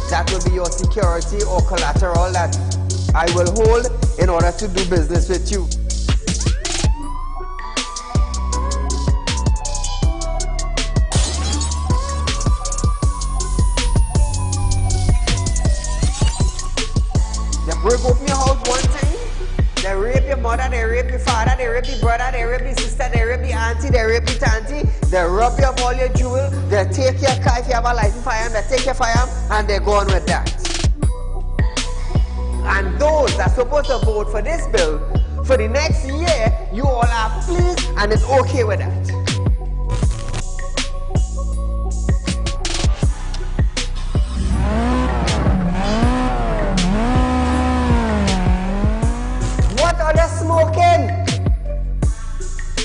That will be your security or collateral that I will hold in order to do business with you. They break open your house one time, they rape your mother, they rape your father, they rape your brother, they rape your sister, they rape your auntie, they rape your auntie, they rob you of all your jewels, they take your car if you have a license firearm, they take your firearm and they go on with that. And those that are supposed to vote for this bill, for the next year, you all are pleased and it's okay with that. What are they smoking?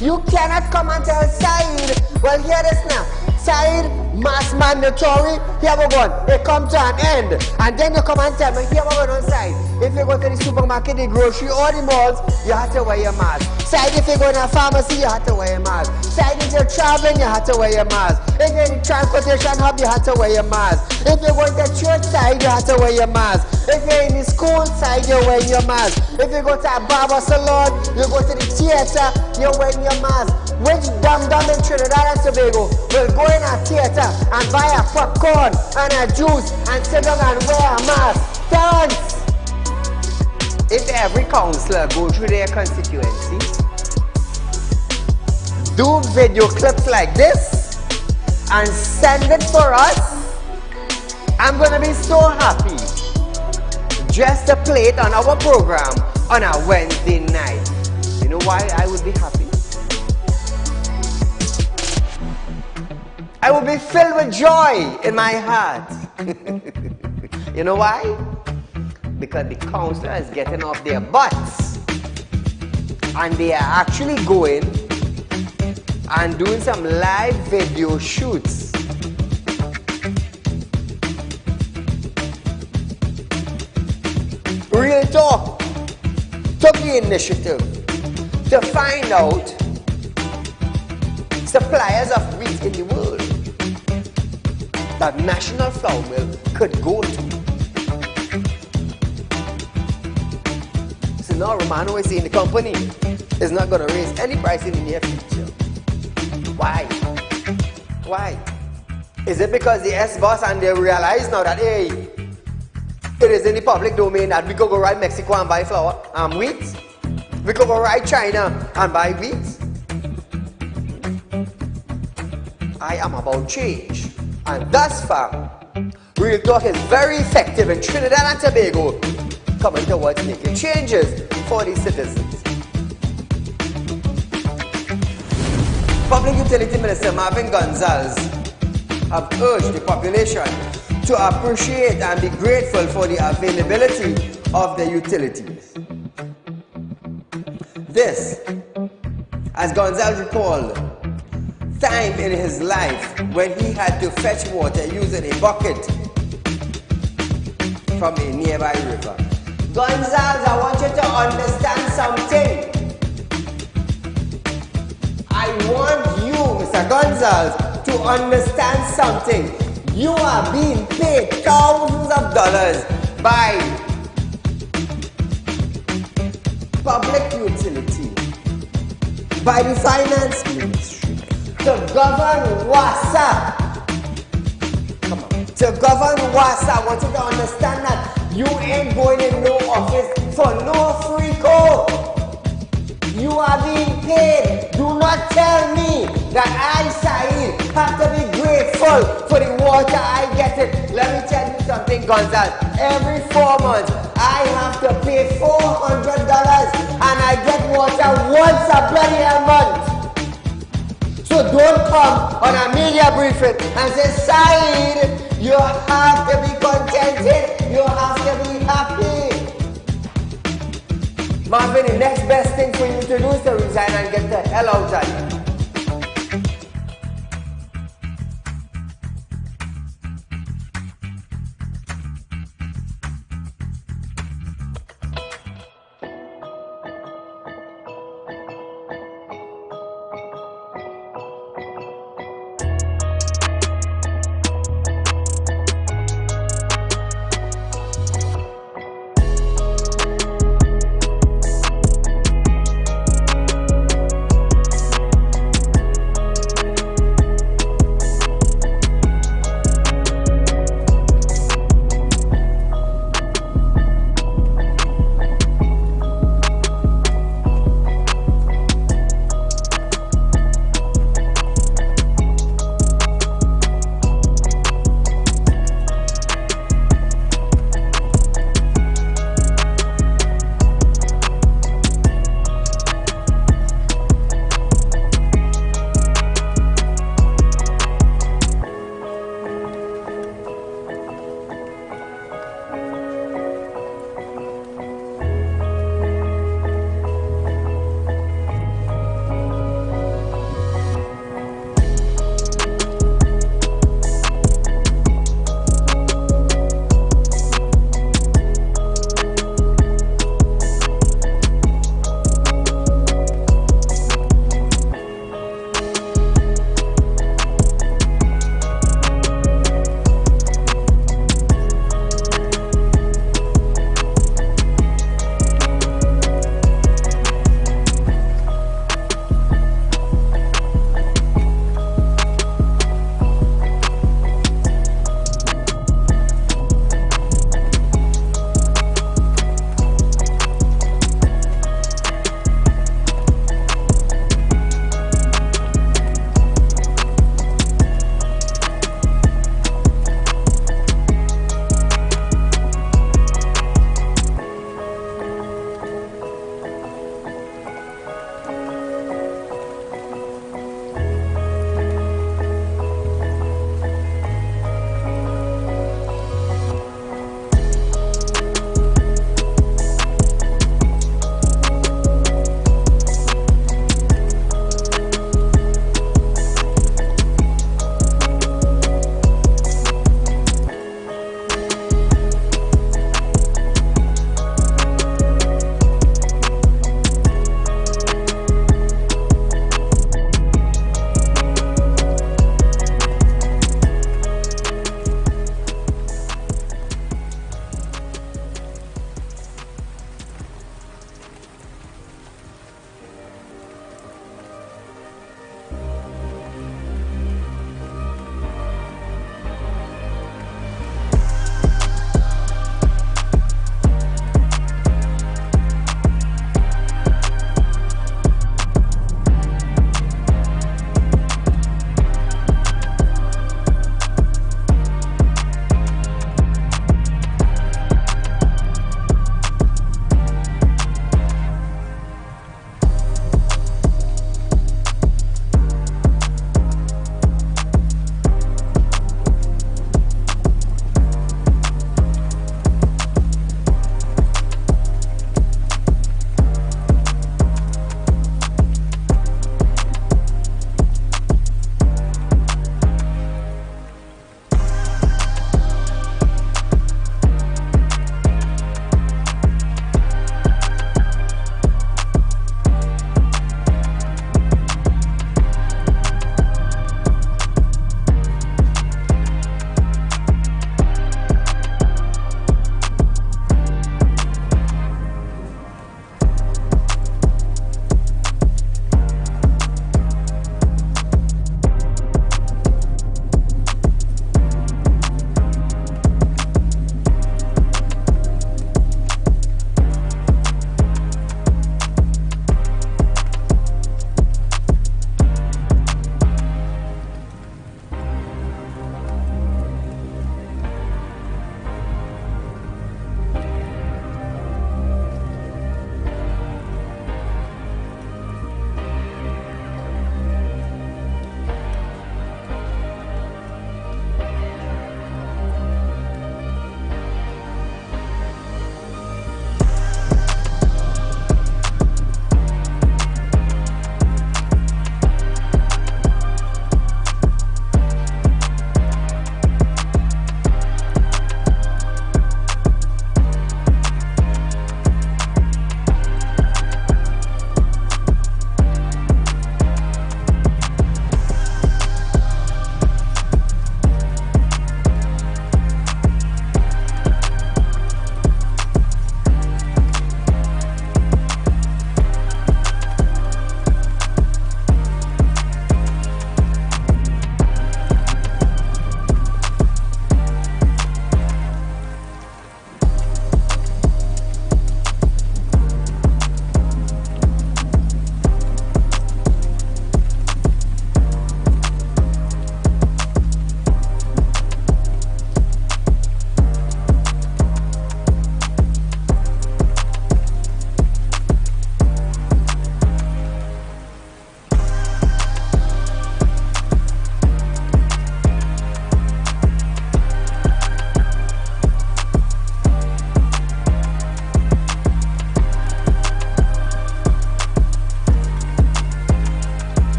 You cannot come and tell Saieed, well, hear this now. Saieed, mass mandatory, here we go. It comes to an end. And then you come and tell me, here we go on Saieed. If you go to the supermarket, the grocery, or the malls, you have to wear your mask. Saieed, if you go to a pharmacy, you have to wear your mask. Saieed, if you're traveling, you have to wear your mask. If you're in the transportation hub, you have to wear your mask. If you're going to church side, you have to wear your mask. If you're in the school side, you're wearing your mask. If you go to a barber salon, you go to the theater, you're wearing your mask. Which dum-dum in Trinidad and Tobago will go in a theater and buy a popcorn and a juice and sit down and wear a mask? Terrence! If every councillor go through their constituency, do video clips like this and send it for us, I'm gonna be so happy just to play it on our program on a Wednesday night. You know why I would be happy? I will be filled with joy in my heart. You know why? Because the councillor is getting off their butts and they are actually going and doing some live video shoots. Real Talk took the initiative to find out suppliers of wheat in the world that National Flour Mill could go to. So now Romano is saying the company is not going to raise any price in the near future. Why? Why? Is it because the S-boss and they realize now that, hey, it is in the public domain that we could go right Mexico and buy flour and wheat? We could go right China and buy wheat? I am about change. And thus far, Real Talk is very effective in Trinidad and Tobago, coming towards making changes for the citizens. Public Utility Minister Marvin Gonzalez have urged the population to appreciate and be grateful for the availability of the utilities. This, as Gonzalez recalled, time in his life when he had to fetch water using a bucket from a nearby river. Gonzalez, I want you to understand something. I want you, Mr. Gonzalez, to understand something. You are being paid thousands of dollars by public utility, by the finance ministry, to govern WASA. Come on. To govern WASA, I want you to understand that you ain't going in no office for no free code. You are being paid. Do not tell me that I, Saieed, have to be grateful for the water I get it. Let me tell you something, Gonzalez. Every 4 months, I have to pay $400 and I get water once a bloody month. So don't come on a media briefing and say, Saieed, you have to be contented. You have to be happy. Marvin, the next best thing for you to do is to resign and get the hell out of here.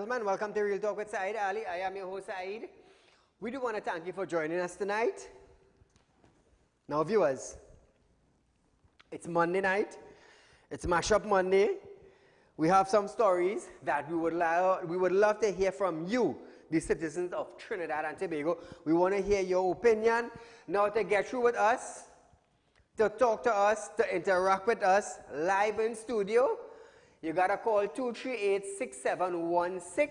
gentlemen, welcome to Real Talk with Saieed Ali. I am your host, Saeed. We do want to thank you for joining us tonight. Now, viewers, it's Monday night. It's Mashup Monday. We have some stories that we would love to hear from you, the citizens of Trinidad and Tobago. We want to hear your opinion. Now, to get through with us, to talk to us, to interact with us live in studio, you got to call 238-6716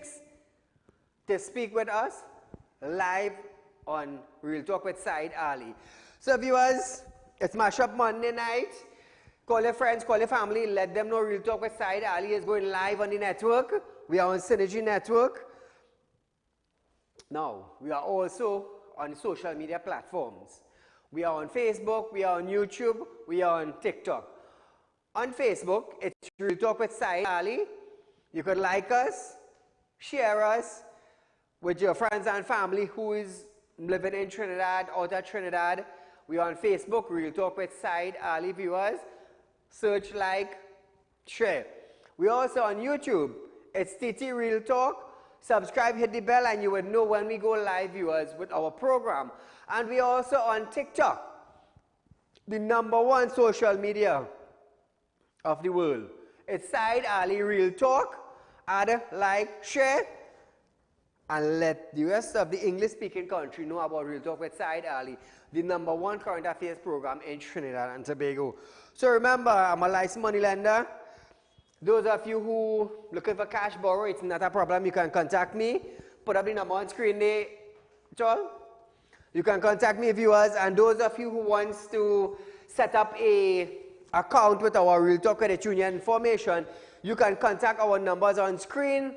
to speak with us live on Real Talk with Saieed Ali. So viewers, it's Mashup Monday night. Call your friends, call your family, let them know Real Talk with Saieed Ali is going live on the network. We are on Synergy Network. Now, we are also on social media platforms. We are on Facebook, we are on YouTube, we are on TikTok. On Facebook, it's Real Talk with Saieed Ali. You could like us, share us with your friends and family who is living in Trinidad, out of Trinidad. We are on Facebook, Real Talk with Saieed Ali, viewers. Search, like, share. We are also on YouTube. It's TT Real Talk. Subscribe, hit the bell, and you will know when we go live, viewers, with our program. And we are also on TikTok, the #1 social media of the world. It's Saieed Ali Real Talk. Add, like, share, and let the rest of the English-speaking country know about Real Talk with Saieed Ali, the #1 current affairs program in Trinidad and Tobago. So remember, I'm a licensed money lender. Those of you who looking for cash borrow, it's not a problem. You can contact me. Put up the number on screen there, Joel. You can contact me, viewers. And those of you who wants to set up a account with our Real Talk Credit Union information, you can contact our numbers on screen.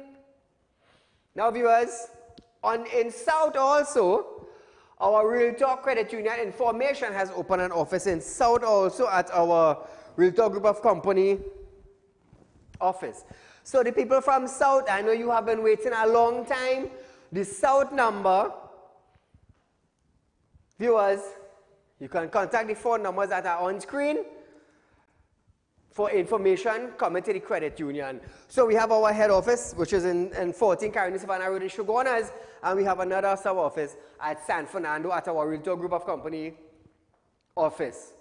Now, viewers, in South also, our Real Talk Credit Union information has opened an office in South also at our Real Talk Group of Company office. So the people from South, I know you have been waiting a long time. The South number, viewers, you can contact the phone numbers that are on screen for information coming to the credit union. So we have our head office, which is in 14 Carolina Savannah Road in Shogunas, and we have another sub-office at San Fernando at our Real Talk Group of Company office.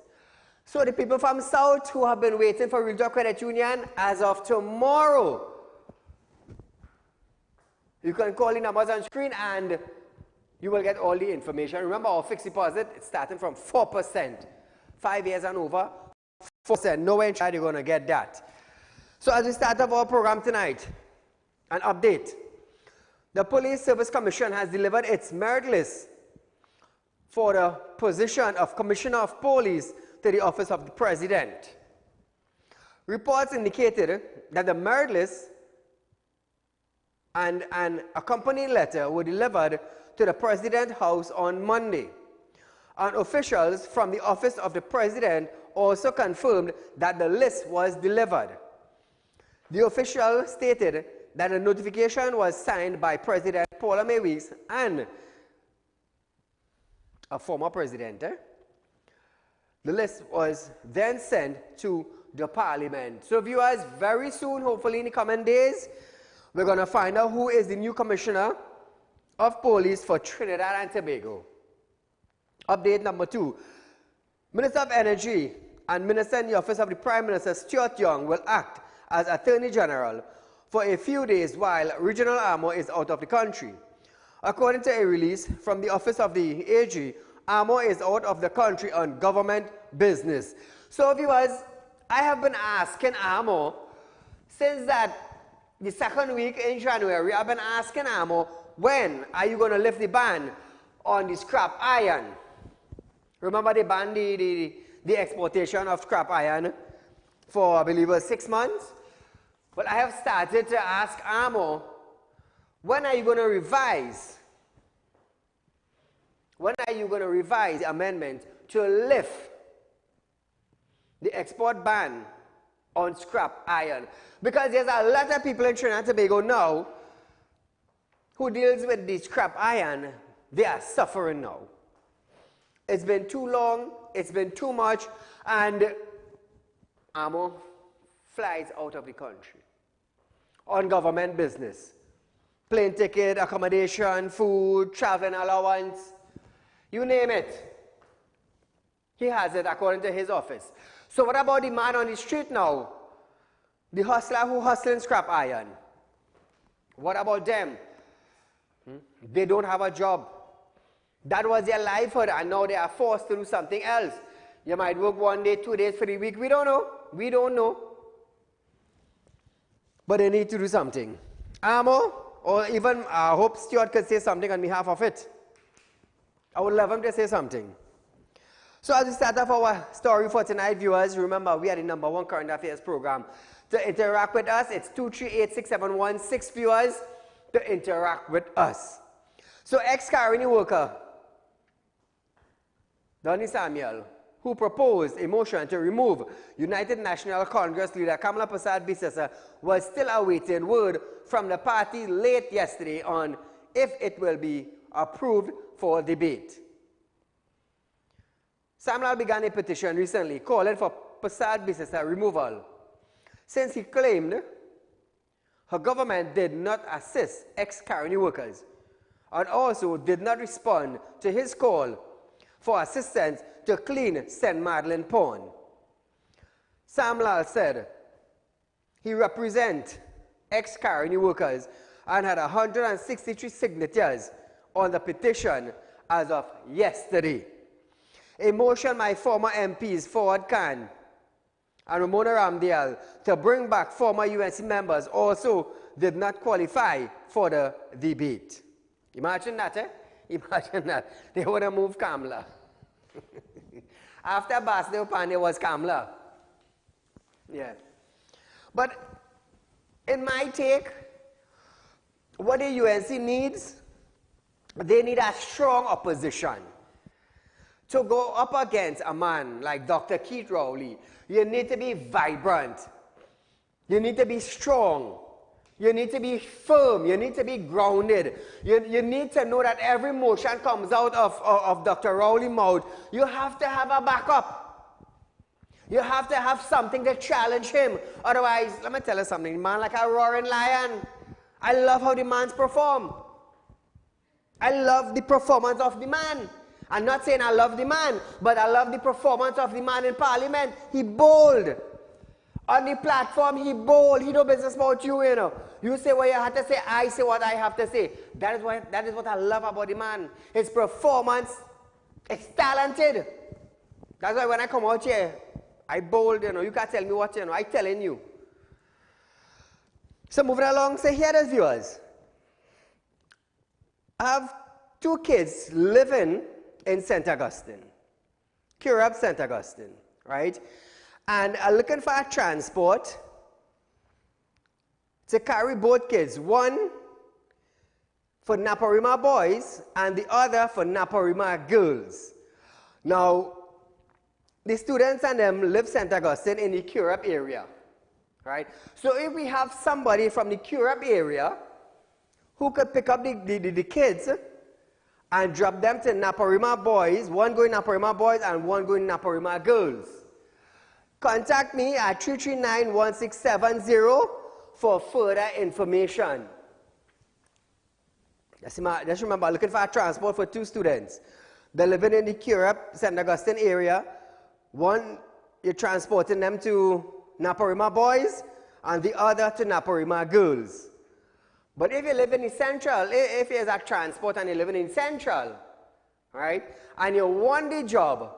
So the people from South who have been waiting for Real Talk Credit Union, as of tomorrow, you can call the numbers on screen and you will get all the information. Remember, our fixed deposit is starting from 4%, 5 years and over, 4%. Nowhere in China you're going to get that. So as we start off our program tonight, an update. The Police Service Commission has delivered its merit list for the position of Commissioner of Police to the Office of the President. Reports indicated that the merit list and an accompanying letter were delivered to the President's house on Monday. And officials from the Office of the President also confirmed that the list was delivered. The official stated that the notification was signed by President Paula May Weeks and a former president. The list was then sent to the Parliament. So viewers, very soon, hopefully in the coming days, we're going to find out who is the new Commissioner of Police for Trinidad and Tobago. Update number 2. Minister of Energy and Minister in the Office of the Prime Minister, Stuart Young, will act as Attorney General for a few days while Regional Armour is out of the country. According to a release from the Office of the AG, Armour is out of the country on government business. So viewers, I have been asking Armour since the second week in January, I've been asking Armour, when are you going to lift the ban on the scrap iron? Remember they banned the exportation of scrap iron for, I believe, 6 months? But I have started to ask Armour, when are you going to revise? When are you going to revise the amendment to lift the export ban on scrap iron? Because there's a lot of people in Trinidad and Tobago now who deals with the scrap iron. They are suffering now. It's been too long, it's been too much, and Armour flies out of the country on government business. plane ticket, accommodation, food, traveling allowance, you name it. He has it according to his office. So what about the man on the street now? The hustler who hustling scrap iron. What about them? They don't have a job. That was their livelihood, and now they are forced to do something else. You might work 1 day, 2 days for the week. We don't know. We don't know. But they need to do something. Amo, or even I hope Stuart could say something on behalf of it. I would love him to say something. So as we start off our story for tonight, viewers, remember we are the #1 current affairs program. To interact with us, it's 238-6716 viewers to interact with us. So ex-Caroni worker, Donny Samuel, who proposed a motion to remove United National Congress leader Kamala Persad-Bissessar, was still awaiting word from the party late yesterday on if it will be approved for debate. Samuel began a petition recently calling for Persad-Bissessar removal, since he claimed her government did not assist ex-Caroni workers and also did not respond to his call for assistance to clean St. Madeleine Pond. Samuel said he represents ex-Caroni workers and had 163 signatures on the petition as of yesterday. A motion by former MPs Fawad Khan and Ramona Ramdale to bring back former UNC members also did not qualify for the debate. Imagine that, eh? Imagine that. They would have moved Kamala. After Basdeo Pandey was Kamala. Yeah. But in my take, what the UNC needs, they need a strong opposition. To go up against a man like Dr. Keith Rowley, you need to be vibrant. You need to be strong. You need to be firm. You need to be grounded. You need to know that every motion comes out of Dr. Rowley's mouth. You have to have a backup. You have to have something to challenge him. Otherwise, let me tell you something. The man like a roaring lion. I love how the man's perform. I love the performance of the man. I'm not saying I love the man, but I love the performance of the man in Parliament. He bold. On the platform, he bold. He no business about you, you know. You say what you have to say, I say what I have to say. That is what I love about the man. His performance is talented. That's why when I come out here, I bold, you know. You can't tell me what, you know. I'm telling you. So moving along, so here it is, viewers. I have 2 kids living in St. Augustine, Curab, St. Augustine, right? And I'm looking for a transport to carry both kids, one for Naparima boys and the other for Naparima girls. Now, the students and them live St. Augustine in the Curab area, right? So if we have somebody from the Curab area who could pick up the kids and drop them to Naparima boys, one going Naparima boys and one going Naparima girls. Contact me at 339-1670 for further information. Just remember, looking for a transport for 2 students. They're living in the Curab, St. Augustine area. One, you're transporting them to Naparima boys and the other to Naparima girls. But if you live in the central, if there's a transport and you're living in central, right, and you want the job,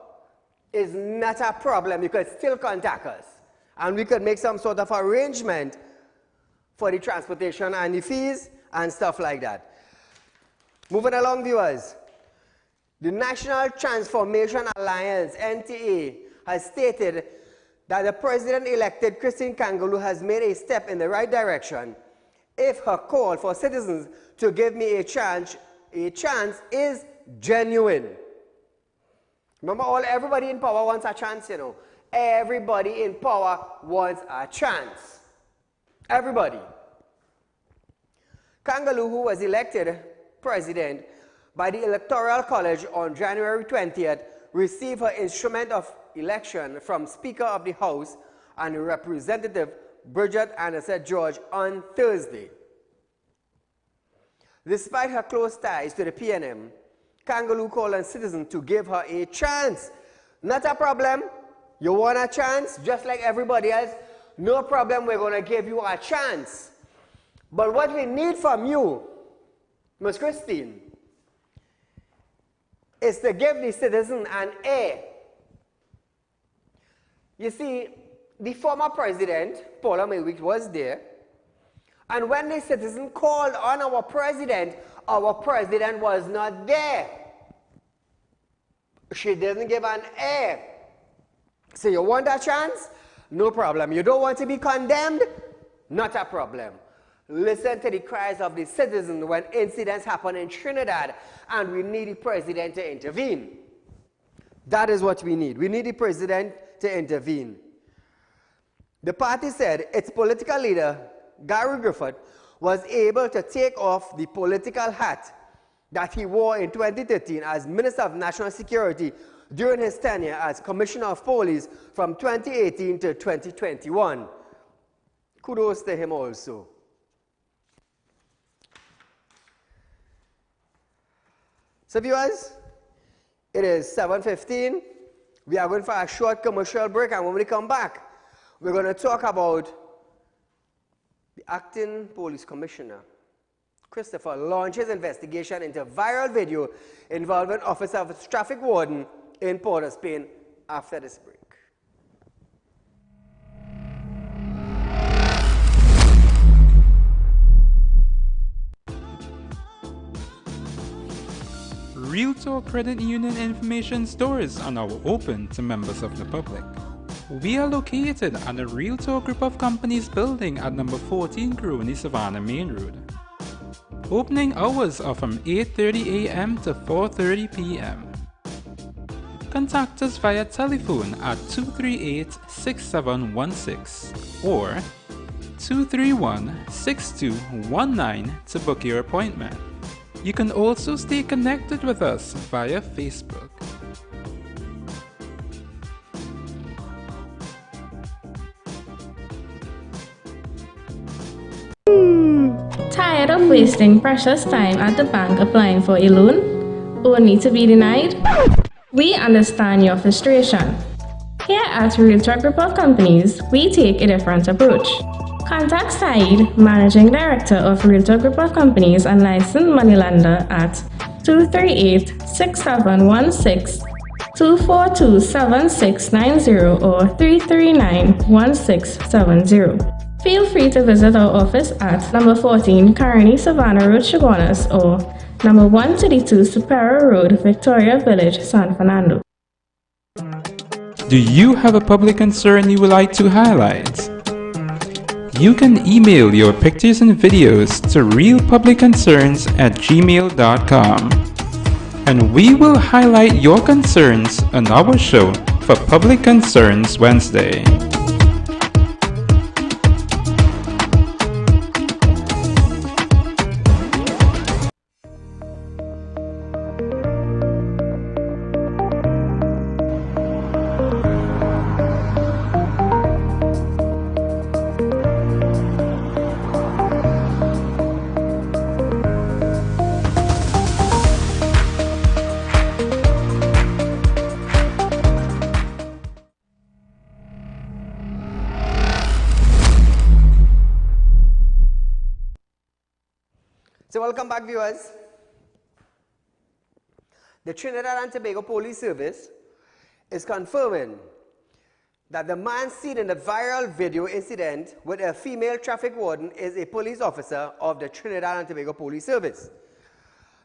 it's not a problem. You could still contact us. And we could make some sort of arrangement for the transportation and the fees and stuff like that. Moving along, viewers. The National Transformation Alliance, NTA, has stated that the president-elected Christine Kangaloo has made a step in the right direction if her call for citizens to give me a chance is genuine. Remember, everybody in power wants a chance, you know. Everybody in power wants a chance. Everybody. Kangaloo, who was elected president by the Electoral College on January 20th, received her instrument of election from Speaker of the House and Representative Bridget Anderson George on Thursday. Despite her close ties to the PNM, Kangaloo called on citizens to give her a chance. Not a problem. You want a chance, just like everybody else? No problem, we're going to give you a chance. But what we need from you, Ms. Christine, is to give the citizen an A. You see, the former president, Paula Mayweek, was there. And when the citizen called on our president was not there. She didn't give an A. So you want a chance? No problem. You don't want to be condemned? Not a problem. Listen to the cries of the citizens when incidents happen in Trinidad and we need the president to intervene. That is what we need. We need the president to intervene. The party said its political leader, Gary Griffith, was able to take off the political hat that he wore in 2013 as Minister of National Security during his tenure as Commissioner of Police from 2018 to 2021. Kudos to him also. So viewers, it is 7:15. We are going for a short commercial break, and when we come back, we're going to talk about the acting police commissioner, Christopher, launches investigation into viral video involving officer of traffic warden in Port of Spain after this break. Real Talk Credit Union information stores are now open to members of the public. We are located at the Real Talk Group of Companies building at number 14 Crony Savannah Main Road. Opening hours are from 8:30 a.m. to 4:30 p.m. Contact us via telephone at 238-6716 or 231-6219 to book your appointment. You can also stay connected with us via Facebook. Tired of wasting precious time at the bank applying for a loan, only to be denied? We understand your frustration. Here at Real Talk Group of Companies, we take a different approach. Contact Saieed, Managing Director of Real Talk Group of Companies and licensed moneylender at 238-6716, 242-7690 or 339-1670. Feel free to visit our office at number 14 Carney Savannah Road, Chaguanas, or number 132 Superior Road, Victoria Village, San Fernando. Do you have a public concern you would like to highlight? You can email your pictures and videos to realpublicconcerns@gmail.com, and we will highlight your concerns on our show for Public Concerns Wednesday. So welcome back, viewers. The Trinidad and Tobago Police Service is confirming that the man seen in the viral video incident with a female traffic warden is a police officer of the Trinidad and Tobago Police Service.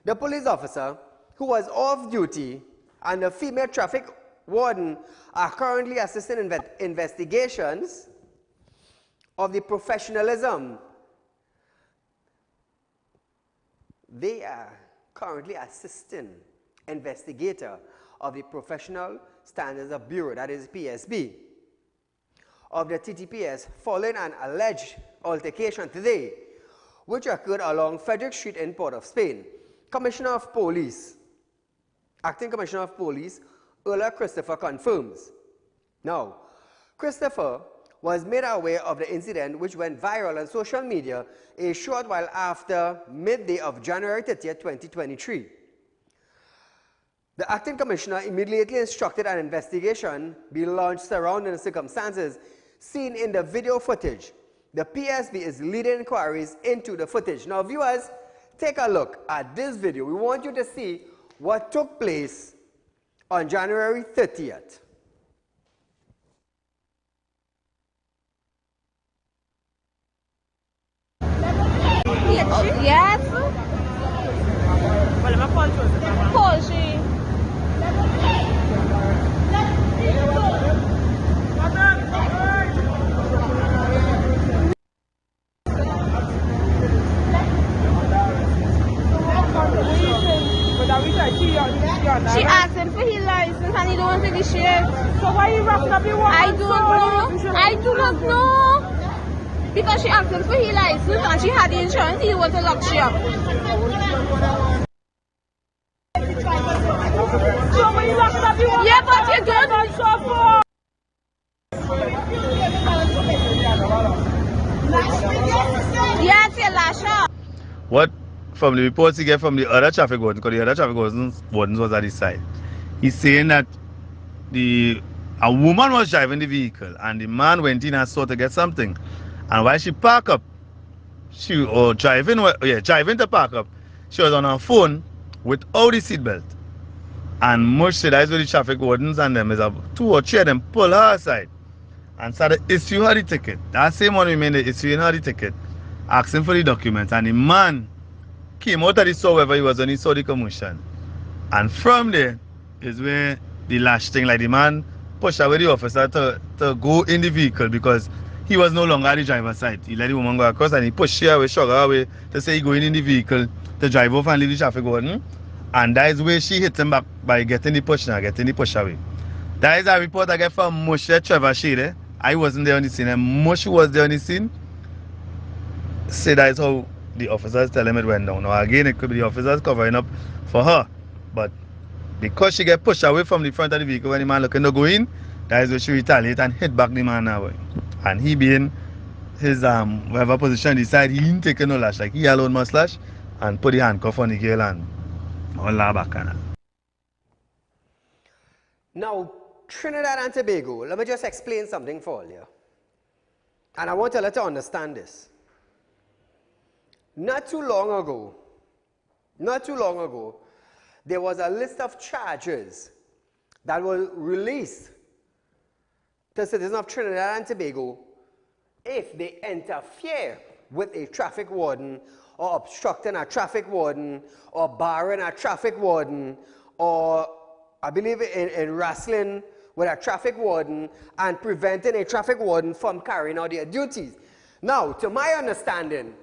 The police officer, who was off duty, and the female traffic warden are currently assisting investigations of the professionalism. They are currently assisting investigator of the Professional Standards of Bureau, that is PSB, of the TTPS following an alleged altercation today, which occurred along Frederick Street in Port of Spain. Commissioner of Police, Acting Commissioner of Police, Christopher confirms. Now, Christopher was made aware of the incident, which went viral on social media a short while after midday of January 30th, 2023. The acting commissioner immediately instructed an investigation be launched surrounding the circumstances seen in the video footage. The PSB is leading inquiries into the footage. Now, viewers, take a look at this video. We want you to see what took place on January 30th. Yes. Call she. She asked him for his license and he don't want to share. So why you wrapping up your work? I don't know. I do not know. Because she asked him for his license and she had the insurance, he was a lock she up. So when you wrapping up your work? Yeah, but you don't. Yes, you lash up. What from the reports he get from the other traffic wardens, because the other traffic wardens was at his side, he's saying that a woman was driving the vehicle and the man went in and saw to get something. And while she parked up, driving to park up, she was on her phone without the seatbelt. And much said that's where the traffic wardens and them is two or three of them pull her aside and started issue her the ticket. That same one remained issuing her the ticket, asking for the documents. And the man came out of the store wherever he was when he saw the commotion. And from there is where the lash thing, like the man pushed away the officer to go in the vehicle because he was no longer at the driver's side. He let the woman go across and he pushed her away, shove her away to say he going in the vehicle to drive off and leave the traffic warden. And that is where she hit him back by getting the push away. That is a report I get from Moshe Trevor Shade. I wasn't there on the scene and Moshe was there on the scene. Say that is how the officers tell him it went down. Now again, it could be the officers covering up for her. But because she get pushed away from the front of the vehicle when the man looking to go in, that is where she retaliate and hit back the man away. And he being his whatever position decide, he didn't take no lash. Like he alone must lash and put the handcuff on the girl and all that back. Now, Trinidad and Tobago, let me just explain something for you. And I want to let you understand this. Not too long ago, there was a list of charges that were released to citizens of Trinidad and Tobago if they interfere with a traffic warden or obstructing a traffic warden or barring a traffic warden or I believe in wrestling with a traffic warden and preventing a traffic warden from carrying out their duties. Now, to my understanding,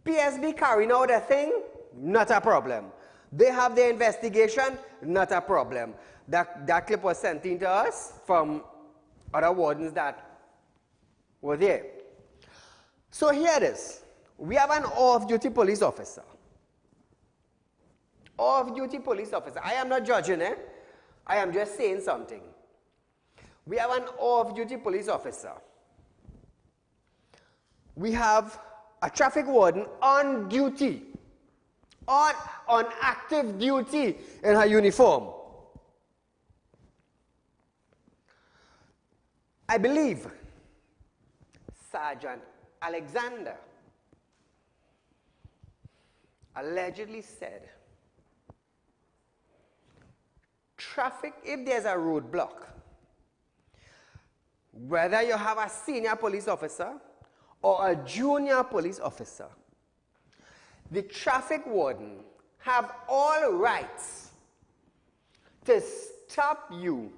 PSB carrying out a thing, not a problem. They have their investigation, not a problem. That clip was sent in to us from other wardens that were there. So here it is. We have an off-duty police officer. Off-duty police officer. I am not judging, I am just saying something. We have an off-duty police officer. We have a traffic warden on duty, on active duty in her uniform. I believe Sergeant Alexander allegedly said, traffic, if there's a roadblock, whether you have a senior police officer or a junior police officer, the traffic warden have all rights to stop you,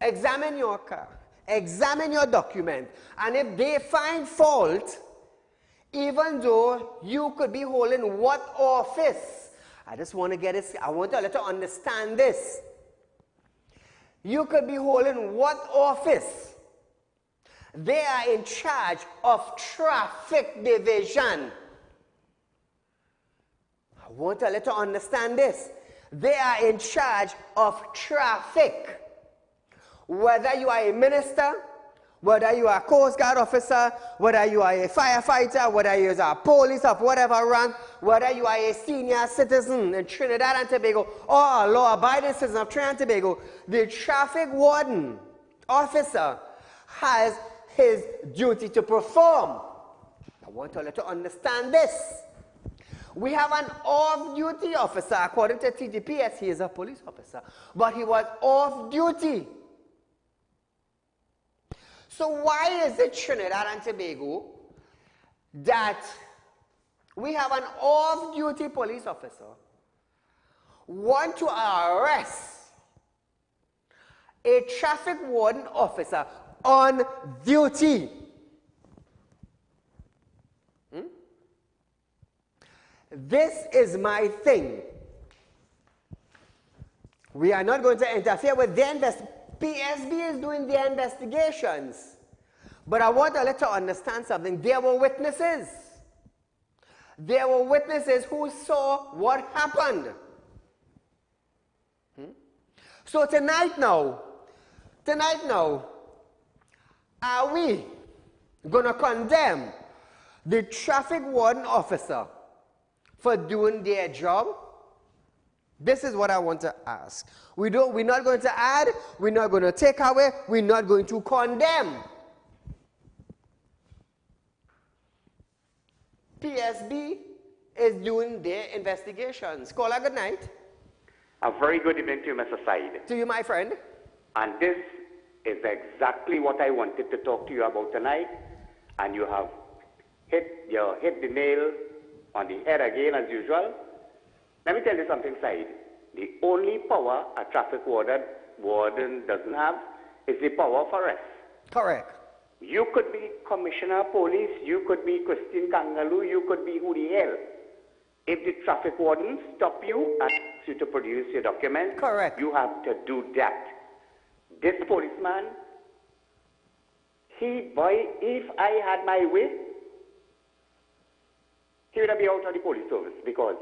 examine your car, examine your document, and if they find fault, even though you could be holding what office, I just want to get this, I want to let you understand this. You could be holding what office? They are in charge of traffic division. I want to let you understand this. They are in charge of traffic. whether you are a minister, whether you are a Coast Guard officer, whether you are a firefighter, whether you are a police of whatever rank, whether you are a senior citizen in Trinidad and Tobago or a law-abiding citizen of Trinidad and Tobago, the traffic warden officer has his duty to perform. I want you to understand this. We have an off-duty officer. According to TDPS, he is a police officer, but he was off-duty. So why is it Trinidad and Tobago that we have an off-duty police officer want to arrest a traffic warden officer on duty? This is my thing. We are not going to interfere with their investigation. PSB is doing their investigations. But I want to let you understand something. There were witnesses. There were witnesses who saw what happened. So tonight now, are we going to condemn the traffic warden officer for doing their job? This is what I want to ask. We're not going to add, we're not going to take away, we're not going to condemn. PSB is doing their investigations. Caller, good night. A very good evening to you, Mr. Saieed. To you, my friend. And this is exactly what I wanted to talk to you about tonight. And you have hit the nail on the head again, as usual. Let me tell you something, Saieed. The only power a traffic warden doesn't have is the power of arrest. Correct. You could be Commissioner of Police, you could be Christine Kangaloo, you could be who the hell. If the traffic warden stop you and asks you to produce your documents, correct, you have to do that. This policeman, if I had my way, he would be out of the police service, because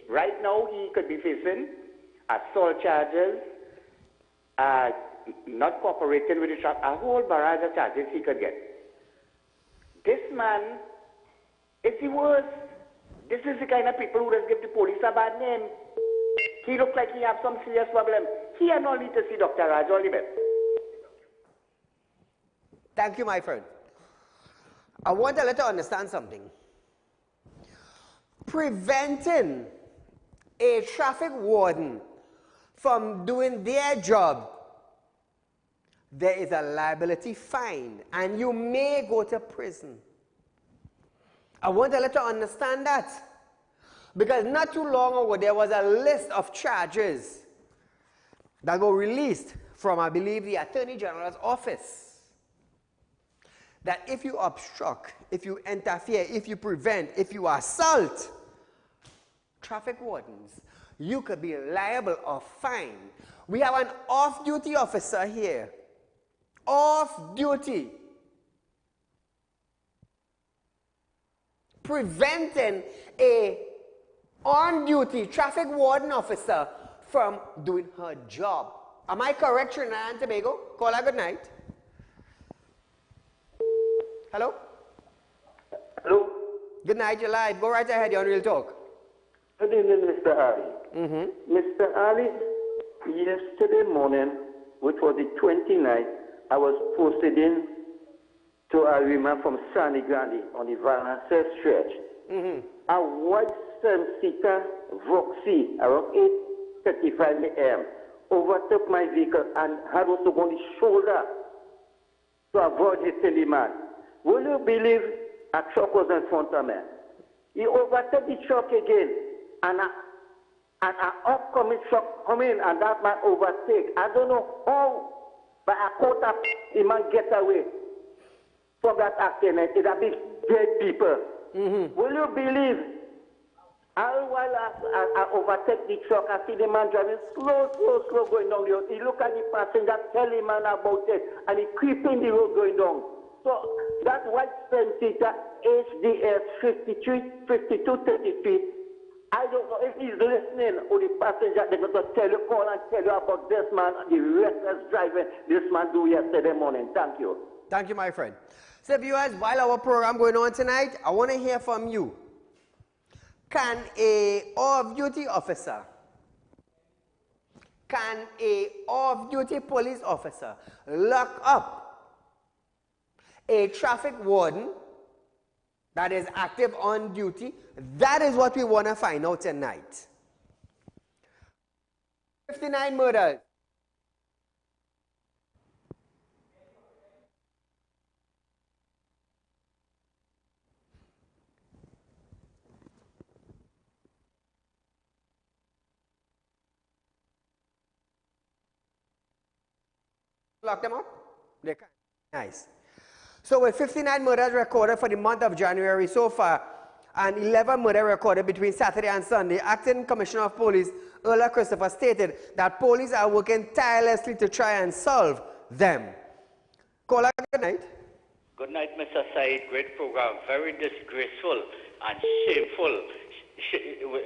right now he could be facing assault charges, not cooperating with the traffic, a whole barrage of charges he could get. This man is the worst. This is the kind of people who just give the police a bad name. He looks like he has some serious problem. He and all need to see Dr. Raj all the best. Thank you, my friend. I want to let you understand something. Preventing a traffic warden from doing their job, there is a liability fine, and you may go to prison. I want to let you understand that, because not too long ago there was a list of charges that were released from, I believe, the Attorney General's office, that if you obstruct, if you interfere, if you prevent, if you assault traffic wardens, you could be liable or fined. We have an off-duty officer here. Off-duty. Preventing a on-duty traffic warden officer from doing her job. Am I correct, Trinidad and Tobago? Caller, good night. Hello? Hello? Good night, you're live. Go right ahead, you're on Real Talk. Good evening, Mr. Ali. Mr. Ali, yesterday morning, which was the 29th, I was proceeding to Arima from Sani Grande on the Valences stretch. A white 7-seater Voxy around 8:35 a.m. overtook my vehicle and had also gone the shoulder to avoid hitting the man. Will you believe a truck was in front of me? He overtook the truck again, and an upcoming truck come in, and that man overtake. I don't know how, but I caught up the man get away from that accident. It's a big dead people. Will you believe? All while I overtake the truck, I see the man driving slow going down the road. He look at the passenger, tell the man about it, and he creeping the road going down. So that white 7-seater HDS 5233, I don't know if he's listening or the passenger, they're going to tell you, call and tell you about this man, the reckless driving this man do yesterday morning. Thank you. Thank you, my friend. So viewers, while our program going on tonight, I want to hear from you. Can a off-duty officer, can a off-duty police officer lock up a traffic warden that is active on duty? That is what we want to find out tonight. 59 murders. Lock them up? They can. Nice. So with 59 murders recorded for the month of January so far, and 11 murders recorded between Saturday and Sunday, Acting Commissioner of Police Earl Christopher stated that police are working tirelessly to try and solve them. Caller, good night. Good night, Mr. Said. Great program. Very disgraceful and shameful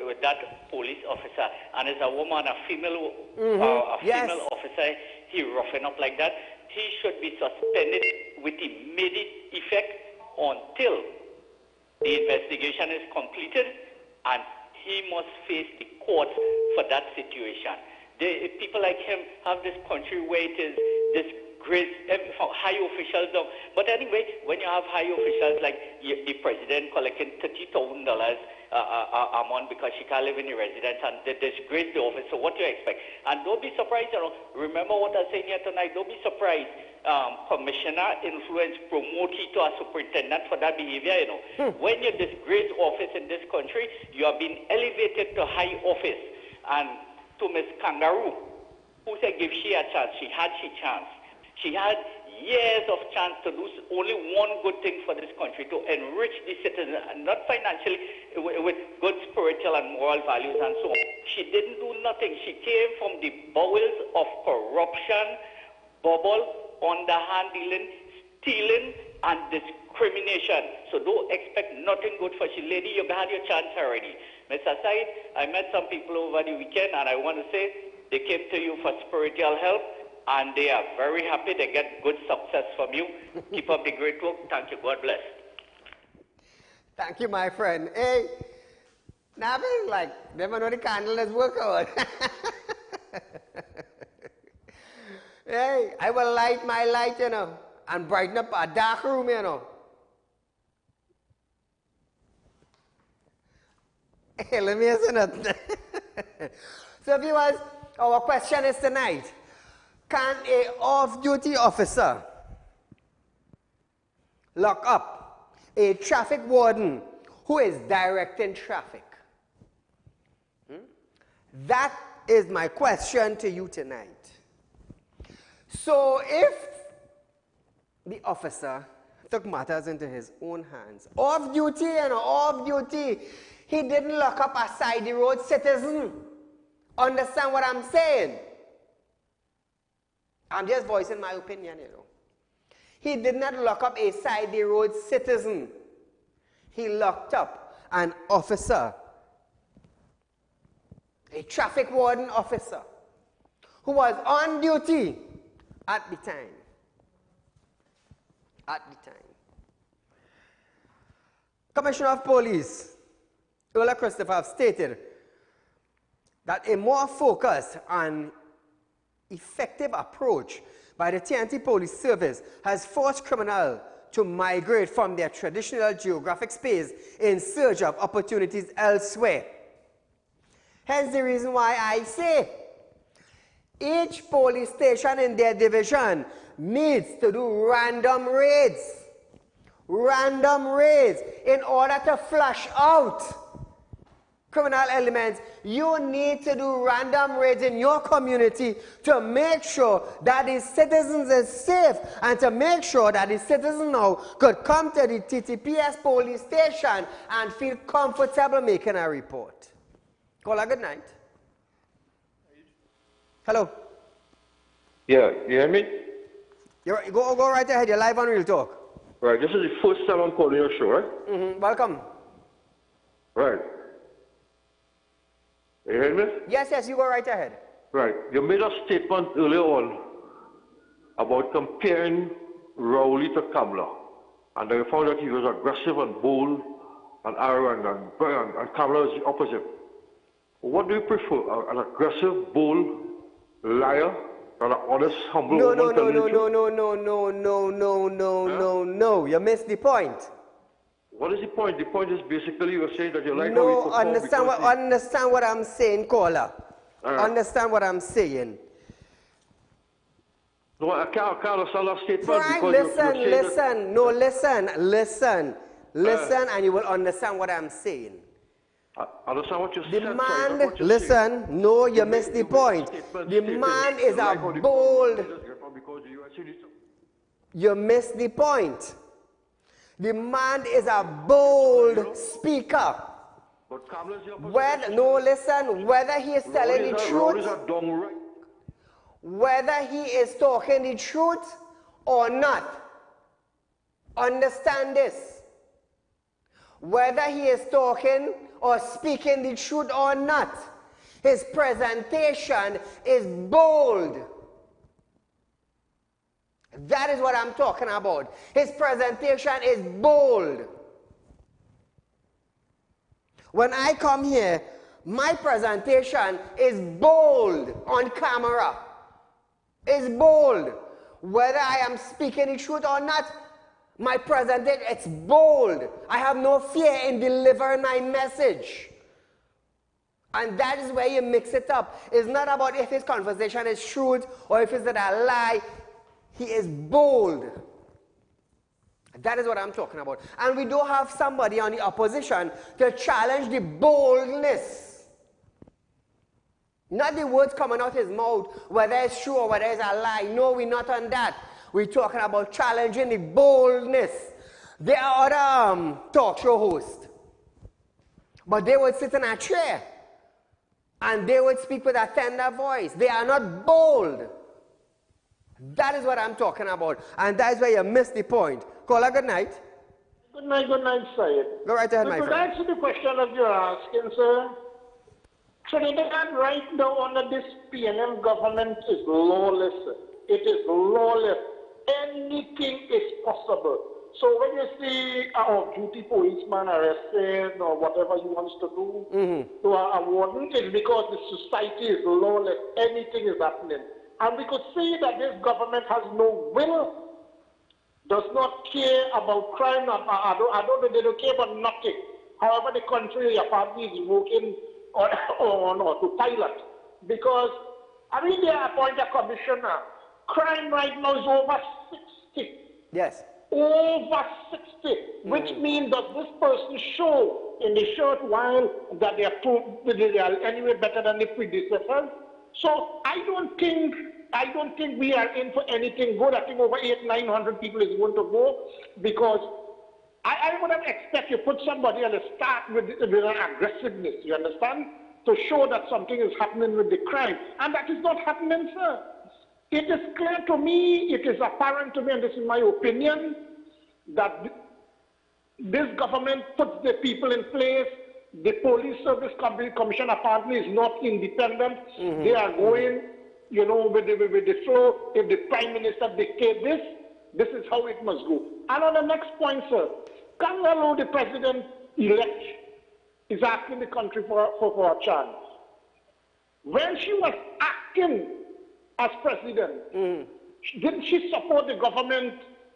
with that police officer. And as a woman, a female, female officer, he roughing up like that. He should be suspended with immediate effect until the investigation is completed, and he must face the court for that situation. People like him have this country where it is disgrace for high officials. But anyway, when you have high officials like the president collecting $30,000 a month because she can't live in the residence and they disgrace the office, so what do you expect? And don't be surprised, remember what I'm saying here tonight, don't be surprised. Commissioner influence promote you to a superintendent for that behavior, When you disgrace office in this country, you are being elevated to high office. And to Miss Kangaroo, who said give she a chance, she had chance. She had years of chance to do only one good thing for this country, to enrich the citizens, and not financially, with good spiritual and moral values and so on. She didn't do nothing. She came from the bowels of corruption, bubble, underhand dealing, stealing, and discrimination. So don't expect nothing good for she. Lady, you had your chance already. Mr. Said, I met some people over the weekend, and I want to say they came to you for spiritual help, and they are very happy. They get good success from you. Keep up the great work. Thank you. God bless. Thank you, my friend. Hey, nothing like never know the candle is work out. Hey, I will light my light, and brighten up a dark room, Hey, let me answer that. So, viewers, our question is tonight: can a off-duty officer lock up a traffic warden who is directing traffic? That is my question to you tonight. So if the officer took matters into his own hands, off-duty and off-duty, he didn't lock up a side-the-road citizen. Understand what I'm saying? I'm just voicing my opinion, He did not lock up a side-the-road citizen. He locked up an officer, a traffic warden officer, who was on duty at the time. Commissioner of Police Earl Christopher have stated that a more focused and effective approach by the TNT Police Service has forced criminals to migrate from their traditional geographic space in search of opportunities elsewhere. Hence the reason why I say each police station in their division needs to do random raids in order to flush out criminal elements. You need to do random raids in your community to make sure that the citizens is safe, and to make sure that the citizens now could come to the TTPS police station and feel comfortable making a report. Caller, good night. Hello. Yeah, you hear me? Go right ahead. You're live on Real Talk. Right, this is the first time I'm calling your show, right? Welcome. Right. You hear me? Yes, yes, you go right ahead. Right. You made a statement earlier on about comparing Rowley to Kamala. And then you found that he was aggressive and bold and arrogant and Kamala is the opposite. What do you prefer? An aggressive, bold liar or an honest, humble woman? No. You missed the point. What is the point? The point is basically you're saying that you like how No, he performed. understand what I'm saying, caller. Understand what I'm saying. No, I can't understand that statement. Frank, listen, and you will understand what I'm saying. I understand what you said. The man, listen, no, you missed the point. The man is a bold. You missed the point. The man is a bold speaker. Whether he is telling the truth, whether he is talking the truth or not, understand this. Whether he is talking or speaking the truth or not, his presentation is bold. That is what I'm talking about. His presentation is bold. When I come here, my presentation is bold on camera. It's bold. Whether I am speaking the truth or not, my presentation, it's bold. I have no fear in delivering my message. And that is where you mix it up. It's not about if his conversation is truth or if it's a lie. He is bold. That is what I'm talking about. And we do have somebody on the opposition to challenge the boldness. Not the words coming out his mouth, whether it's true or whether it's a lie. No, we're not on that. We're talking about challenging the boldness. There are other talk show hosts. But they would sit in a chair. And they would speak with a tender voice. They are not bold. That is what I'm talking about. And that is where you missed the point. Caller, good night. Good night, Saieed. Go right ahead, my friend. With regards to the question that you're asking, sir, Trinidad right now under this PNM government is lawless. It is lawless. Anything is possible. So when you see our duty policeman arrested or whatever he wants to do to a warden, it's because the society is lawless. Anything is happening. And we could see that this government has no will, does not care about crime. I don't know, they don't care about nothing. However, the country apparently is working on to pilot. Because, I mean, they appoint a commissioner. Crime right now is over 60. Yes. Over 60. Which means that this person show in the short while that they are anyway better than the predecessors. So I don't think we are in for anything good. I think over 800-900 people is going to go because I would have expected you put somebody on the start with an aggressiveness, you understand? To show that something is happening with the crime. And that is not happening, sir. It is clear to me, it is apparent to me, and this is my opinion, that this government puts the people in place. The police service commission apparently is not independent. They are going, you know, with the flow. If the prime minister dictates this is how it must go. And on the next point, sir, Kangaroo, the president-elect, is asking the country for a chance. When she was acting as president, didn't she support the government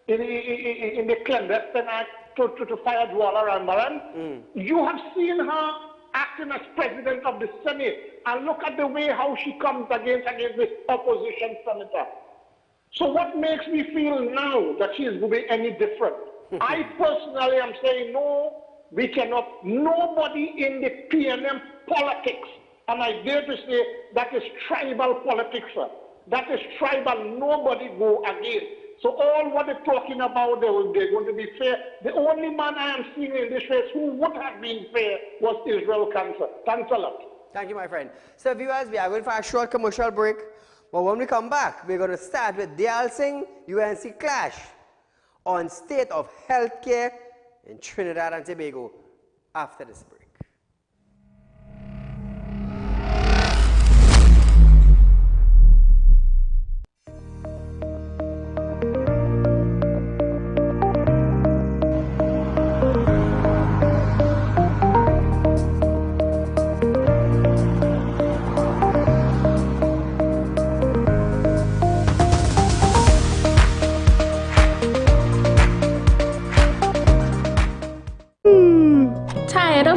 in the clandestine act to fire Dwala Rambaran? You have seen her acting as president of the Senate, and look at the way how she comes against this opposition senator. So what makes me feel now that she is going to be any different? I personally am saying no, we cannot. Nobody in the PNM politics, and I dare to say that is tribal politics, sir. That is tribal. Nobody go against. So all what they're talking about, they're going to be fair. The only man I am seeing in this race who would have been fair was Israel Cancer. Thanks a lot. Thank you, my friend. So viewers, we are going for a short commercial break. But when we come back, we're going to start with Dayal Singh, UNC Clash on state of healthcare in Trinidad and Tobago after this break.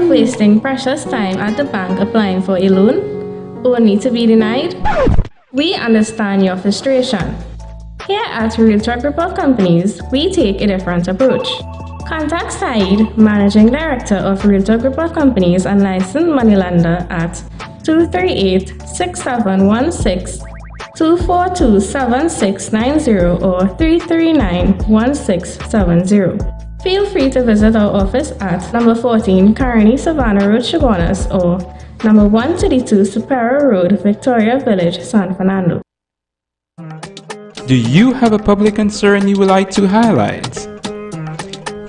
of wasting precious time at the bank applying for a loan, only to be denied? We understand your frustration. Here at Realtor Group of Companies, we take a different approach. Contact Saieed, Managing Director of Realtor Group of Companies and licensed moneylender at 238-6716, 242-7690 or 339-1670. Feel free to visit our office at number 14 Caroni Savannah Road, Chaguanas, or number 132 Superior Road, Victoria Village, San Fernando. Do you have a public concern you would like to highlight?